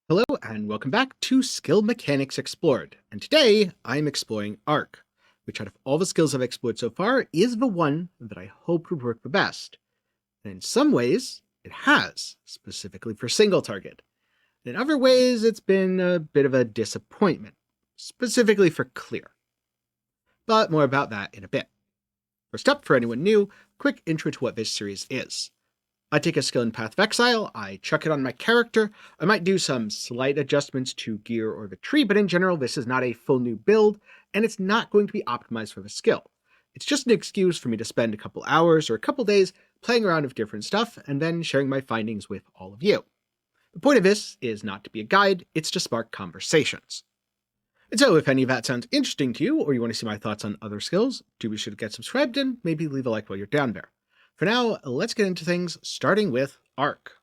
Hello and welcome back to Skill Mechanics Explored, and today I'm exploring Arc, which out of all the skills I've explored so far is the one that I hoped would work the best. And in some ways, it has, specifically for single target. In other ways, it's been a bit of a disappointment, specifically for clear. But more about that in a bit. First up, for anyone new, quick intro to what this series is. I take a skill in Path of Exile, I chuck it on my character, I might do some slight adjustments to gear or the tree, but in general this is not a full new build, and it's not going to be optimized for the skill. It's just an excuse for me to spend a couple hours or a couple days playing around with different stuff, and then sharing my findings with all of you. The point of this is not to be a guide, it's to spark conversations. And so if any of that sounds interesting to you, or you want to see my thoughts on other skills, do be sure to get subscribed and maybe leave a like while you're down there. For now, let's get into things, starting with Arc.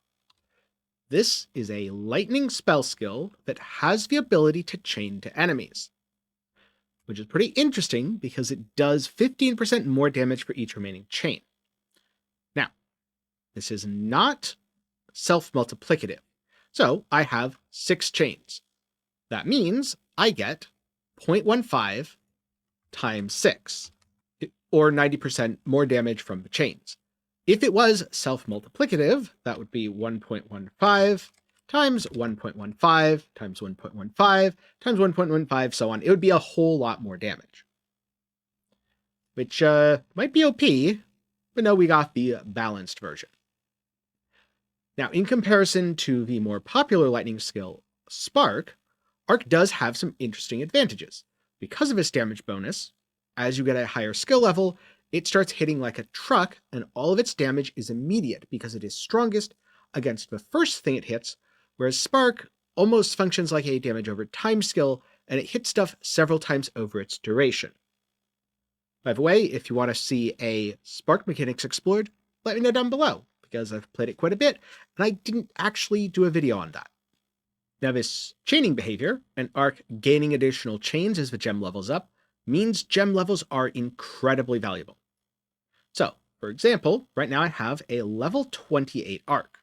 This is a lightning spell skill that has the ability to chain to enemies, which is pretty interesting because it does 15% more damage for each remaining chain. Now, this is not self-multiplicative, so I have 6 chains. That means I get 0.15 times 6, or 90% more damage from the chains. If it was self-multiplicative, that would be 1.15 times 1.15 times 1.15 times 1.15, so on. It would be a whole lot more damage. Which might be OP, but no, we got the balanced version. Now, in comparison to the more popular lightning skill, Spark, Arc does have some interesting advantages. Because of its damage bonus, as you get a higher skill level, it starts hitting like a truck, and all of its damage is immediate because it is strongest against the first thing it hits, whereas Spark almost functions like a damage over time skill, and it hits stuff several times over its duration. By the way, if you want to see a Spark Mechanics explored, let me know down below, because I've played it quite a bit, and I didn't actually do a video on that. Now this chaining behavior, and Arc gaining additional chains as the gem levels up, means gem levels are incredibly valuable. So, for example, right now I have a level 28 Arc.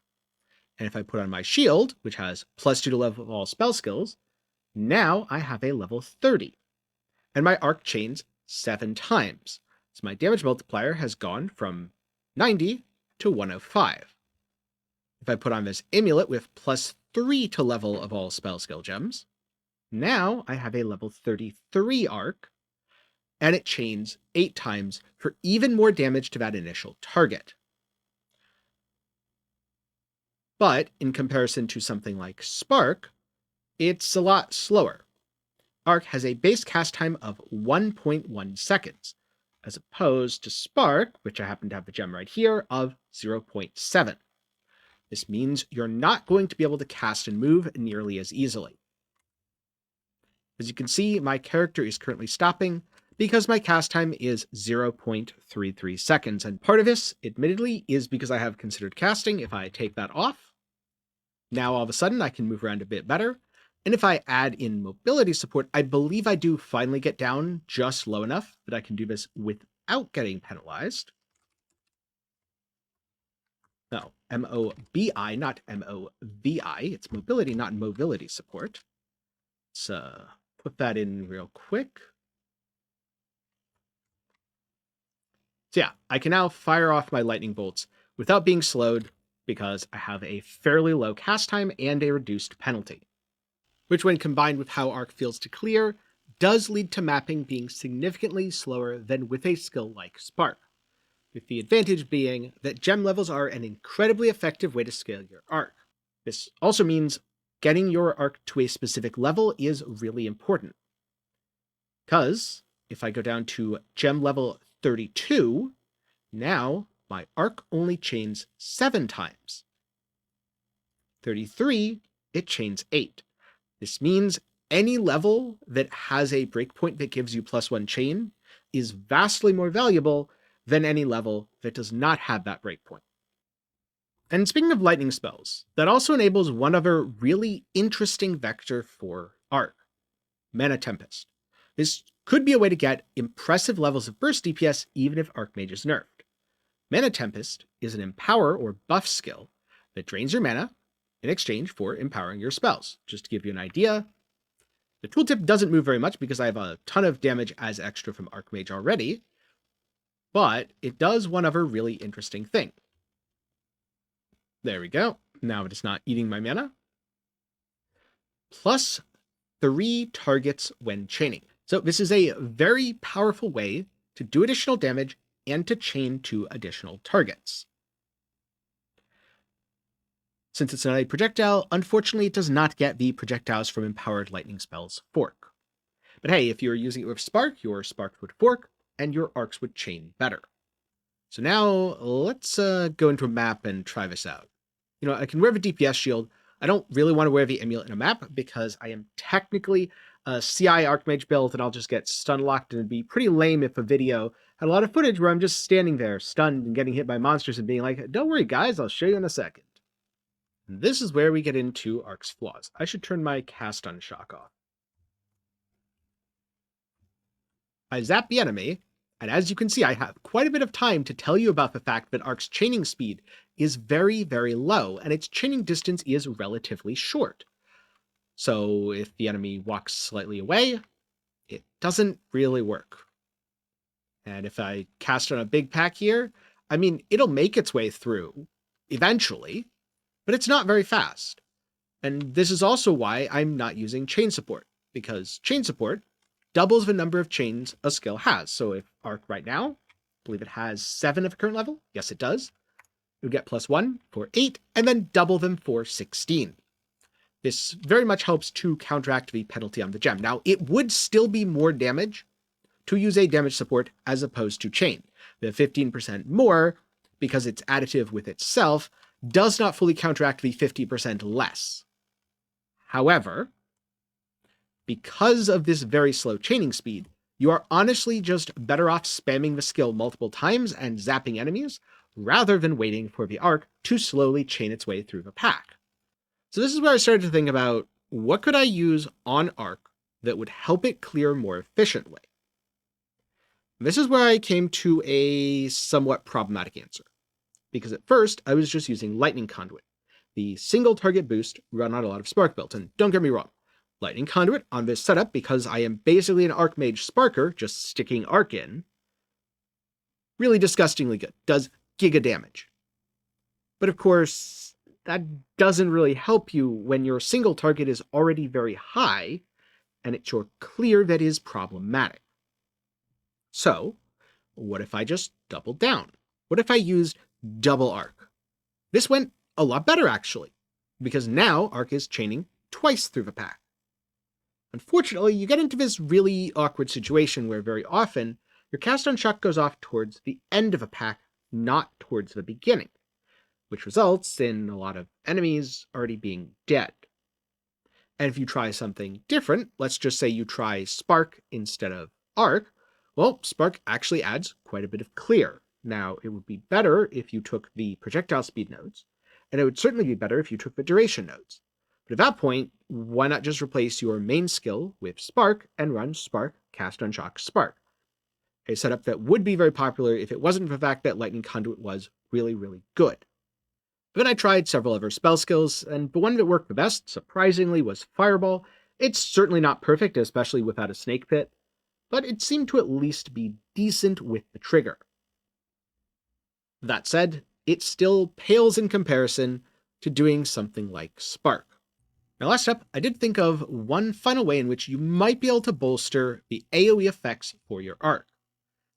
And if I put on my shield, which has +2 to level of all spell skills, now I have a level 30. And my Arc chains 7 times. So my damage multiplier has gone from 90 to 105. If I put on this amulet with +3 to level of all spell skill gems, now I have a level 33 Arc, and it chains 8 times for even more damage to that initial target. But in comparison to something like Spark, it's a lot slower. Arc has a base cast time of 1.1 seconds, as opposed to Spark, which I happen to have the gem right here, of 0.7. This means you're not going to be able to cast and move nearly as easily. As you can see, my character is currently stopping, because my cast time is 0.33 seconds, and part of this, admittedly, is because I have considered casting. If I take that off, now all of a sudden I can move around a bit better, and if I add in mobility support, I believe I do finally get down just low enough that I can do this without getting penalized. No, M-O-B-I, not M-O-V-I. It's mobility, not mobility support. Let's put that in real quick. So yeah, I can now fire off my lightning bolts without being slowed because I have a fairly low cast time and a reduced penalty, which when combined with how Arc feels to clear, does lead to mapping being significantly slower than with a skill like Spark, with the advantage being that gem levels are an incredibly effective way to scale your Arc. This also means getting your Arc to a specific level is really important, because if I go down to gem level 32, now my Arc only chains 7 times. 33, it chains 8. This means any level that has a breakpoint that gives you +1 chain is vastly more valuable than any level that does not have that breakpoint. And speaking of lightning spells, that also enables one other really interesting vector for Arc, Mana Tempest. This could be a way to get impressive levels of burst DPS even if Archmage is nerfed. Mana Tempest is an empower or buff skill that drains your mana, in exchange for empowering your spells. Just to give you an idea, the tooltip doesn't move very much because I have a ton of damage as extra from Archmage already, but it does one other really interesting thing. There we go. Now it is not eating my mana. Plus 3 targets when chaining. So this is a very powerful way to do additional damage and to chain 2 additional targets. Since it's not a projectile, unfortunately it does not get the projectiles from empowered lightning spells fork. But hey, if you were using it with Spark, your Spark would fork, and your arcs would chain better. So now, let's go into a map and try this out. I can wear the DPS shield. I don't really want to wear the amulet in a map because I am technically a CI Archmage build, and I'll just get stun locked, and it'd be pretty lame if a video had a lot of footage where I'm just standing there, stunned, and getting hit by monsters and being like, don't worry guys, I'll show you in a second. And this is where we get into Arc's flaws. I should turn my cast on shock off. I zap the enemy, and as you can see, I have quite a bit of time to tell you about the fact that Arc's chaining speed is very, very low, and its chaining distance is relatively short. So if the enemy walks slightly away, it doesn't really work. And if I cast on a big pack here, I mean, it'll make its way through eventually, but it's not very fast. And this is also why I'm not using chain support, because chain support doubles the number of chains a skill has. So if Arc right now, I believe it has 7 of the current level. Yes, it does. It would get +1 for 8, and then double them for 16. This very much helps to counteract the penalty on the gem. Now, it would still be more damage to use a damage support as opposed to chain. The 15% more, because it's additive with itself, does not fully counteract the 50% less. However, because of this very slow chaining speed, you are honestly just better off spamming the skill multiple times and zapping enemies, rather than waiting for the Arc to slowly chain its way through the pack. So this is where I started to think about, what could I use on Arc that would help it clear more efficiently? This is where I came to a somewhat problematic answer, because at first I was just using Lightning Conduit, the single target boost run on a lot of Spark builds, and don't get me wrong, Lightning Conduit on this setup, because I am basically an Archmage Sparker, just sticking Arc in, really disgustingly good, does giga damage. But of course, that doesn't really help you when your single target is already very high, and it's your clear that is problematic. So, what if I just doubled down? What if I used double Arc? This went a lot better, actually, because now Arc is chaining twice through the pack. Unfortunately, you get into this really awkward situation where very often your cast on shock goes off towards the end of a pack, not towards the beginning, which results in a lot of enemies already being dead. And if you try something different, let's just say you try Spark instead of Arc, well, Spark actually adds quite a bit of clear. Now, it would be better if you took the projectile speed nodes, and it would certainly be better if you took the duration nodes. But at that point, why not just replace your main skill with Spark and run Spark, Cast on Shock, Spark? A setup that would be very popular if it wasn't for the fact that Lightning Conduit was really, really good. But then I tried several other spell skills, and the one that worked the best, surprisingly, was Fireball. It's certainly not perfect, especially without a Snake Pit, but it seemed to at least be decent with the trigger. That said, it still pales in comparison to doing something like Spark. Now last up, I did think of one final way in which you might be able to bolster the AoE effects for your Arc.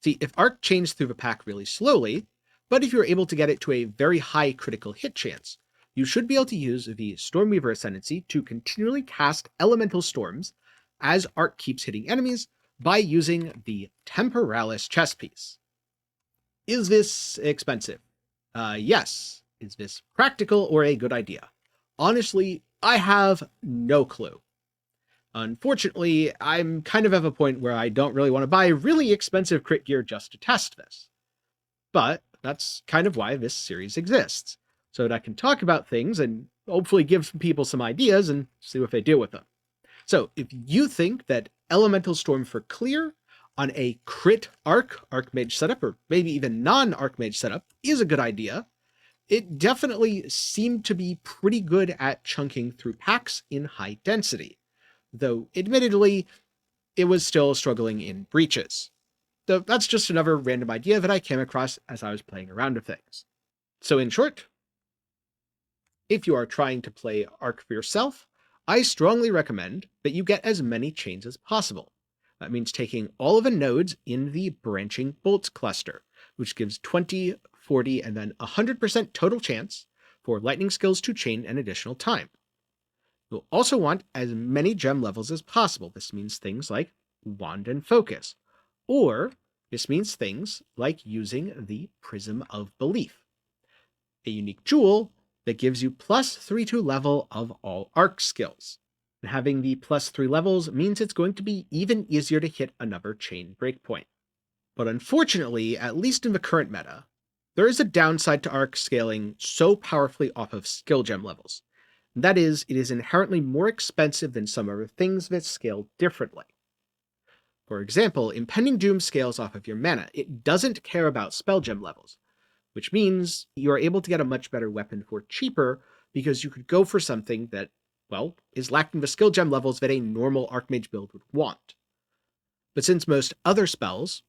See, if Arc chains through the pack really slowly, but if you're able to get it to a very high critical hit chance, you should be able to use the Stormweaver Ascendancy to continually cast elemental storms as Arc keeps hitting enemies by using the Temporalis chess piece. Is this expensive? Yes. Is this practical or a good idea? Honestly, I have no clue. Unfortunately, I'm kind of at a point where I don't really want to buy really expensive crit gear just to test this. But that's kind of why this series exists, so that I can talk about things and hopefully give people some ideas and see what they do with them. So if you think that Elemental Storm for clear on a crit Archmage setup, or maybe even non-Archmage setup, is a good idea, It definitely seemed to be pretty good at chunking through packs in high density, though admittedly, it was still struggling in breaches. Though that's just another random idea that I came across as I was playing around with things. So in short, if you are trying to play Arc for yourself, I strongly recommend that you get as many chains as possible. That means taking all of the nodes in the branching bolts cluster, which gives 20, 40, and then 100% total chance for lightning skills to chain an additional time. You'll also want as many gem levels as possible. This means things like Wand and Focus, or this means things like using the Prism of Belief, a unique jewel that gives you +3 to level of all arc skills. And having the +3 levels means it's going to be even easier to hit another chain breakpoint. But unfortunately, at least in the current meta, there is a downside to arc scaling so powerfully off of skill gem levels. And that is, it is inherently more expensive than some other things that scale differently. For example, Impending Doom scales off of your mana. It doesn't care about spell gem levels, which means you are able to get a much better weapon for cheaper because you could go for something that, well, is lacking the skill gem levels that a normal Archmage build would want. But since most other spells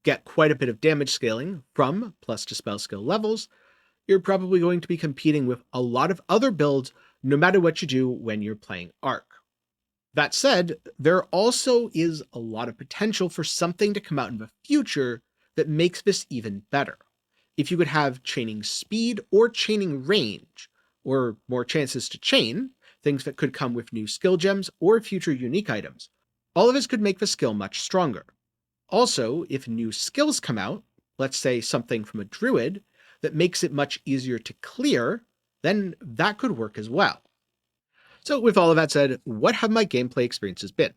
get quite a bit of damage scaling from plus to spell skill levels, you're probably going to be competing with a lot of other builds no matter what you do when you're playing Arc. That said, there also is a lot of potential for something to come out in the future that makes this even better. If you could have chaining speed or chaining range, or more chances to chain, things that could come with new skill gems or future unique items, all of this could make the skill much stronger. Also, if new skills come out, let's say something from a druid, that makes it much easier to clear, then that could work as well. So with all of that said, what have my gameplay experiences been?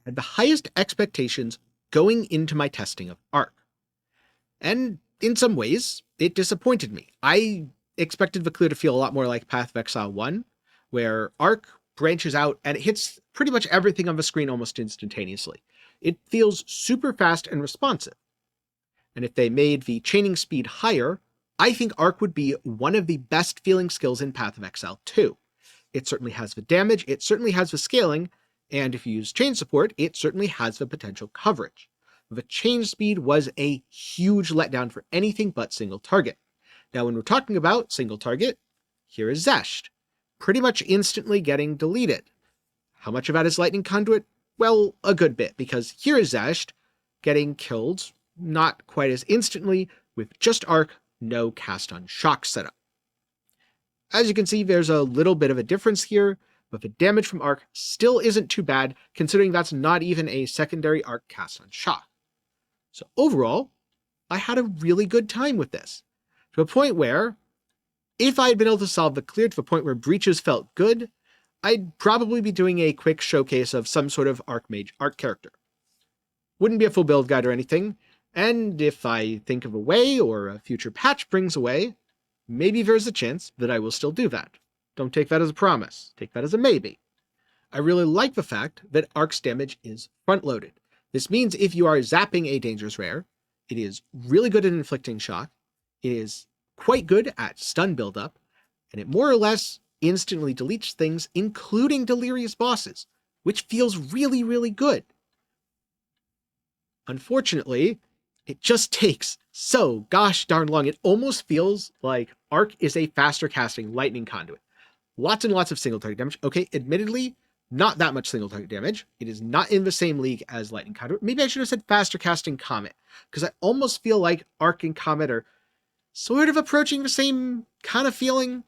I had the highest expectations going into my testing of Arc. And in some ways, it disappointed me. I expected the clear to feel a lot more like Path of Exile 1, where Arc branches out and it hits pretty much everything on the screen almost instantaneously. It feels super fast and responsive. And if they made the chaining speed higher, I think Arc would be one of the best feeling skills in Path of Exile 2. It certainly has the damage, it certainly has the scaling, and if you use chain support, it certainly has the potential coverage. The chain speed was a huge letdown for anything but single target. Now when we're talking about single target, here is Zesht, pretty much instantly getting deleted. How much of that is Lightning Conduit? Well, a good bit, because here is Zesht getting killed not quite as instantly with just Arc, no cast on shock setup. As you can see, there's a little bit of a difference here, but the damage from Arc still isn't too bad, considering that's not even a secondary Arc cast on shock. So overall, I had a really good time with this, to a point where, if I had been able to solve the clear to the point where breaches felt good, I'd probably be doing a quick showcase of some sort of Archmage Arc character. Wouldn't be a full build guide or anything, and if I think of a way or a future patch brings a way, maybe there's a chance that I will still do that. Don't take that as a promise, take that as a maybe. I really like the fact that Arc's damage is front-loaded. This means if you are zapping a dangerous rare, it is really good at inflicting shock, it is quite good at stun buildup, and it more or less instantly deletes things, including delirious bosses, which feels really, really good. Unfortunately, it just takes so gosh darn long. It almost feels like Arc is a faster casting Lightning Conduit. Lots and lots of single target damage. Okay, admittedly, not that much single target damage. It is not in the same league as Lightning Conduit. Maybe I should have said faster casting Comet, because I almost feel like Arc and Comet are sort of approaching the same kind of feeling.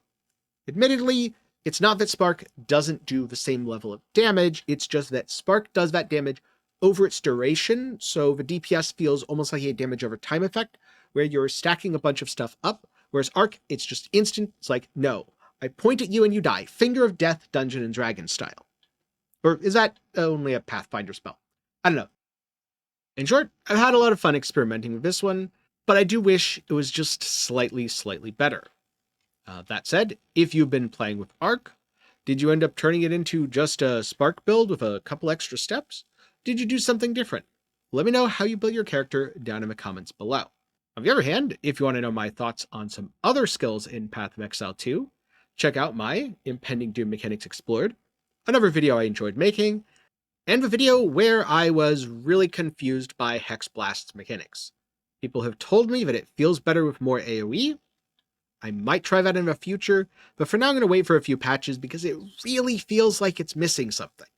Admittedly, it's not that Spark doesn't do the same level of damage, it's just that Spark does that damage over its duration, so the DPS feels almost like a damage over time effect, where you're stacking a bunch of stuff up, whereas Arc, it's just instant. It's like, no, I point at you and you die. Finger of Death, Dungeon and Dragon style. Or is that only a Pathfinder spell? I don't know. In short, I've had a lot of fun experimenting with this one, but I do wish it was just slightly better. That said, if you've been playing with Arc, did you end up turning it into just a Spark build with a couple extra steps? Did you do something different? Let me know how you built your character down in the comments below. On the other hand, if you want to know my thoughts on some other skills in Path of Exile 2, check out my Impending Doom Mechanics Explored, another video I enjoyed making, and the video where I was really confused by Hex Blast's mechanics. People have told me that it feels better with more AoE. I might try that in the future, but for now I'm going to wait for a few patches because it really feels like it's missing something.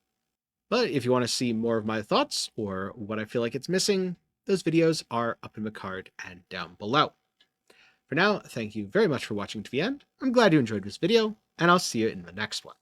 But if you want to see more of my thoughts or what I feel like it's missing, those videos are up in the card and down below. For now, thank you very much for watching to the end. I'm glad you enjoyed this video, and I'll see you in the next one.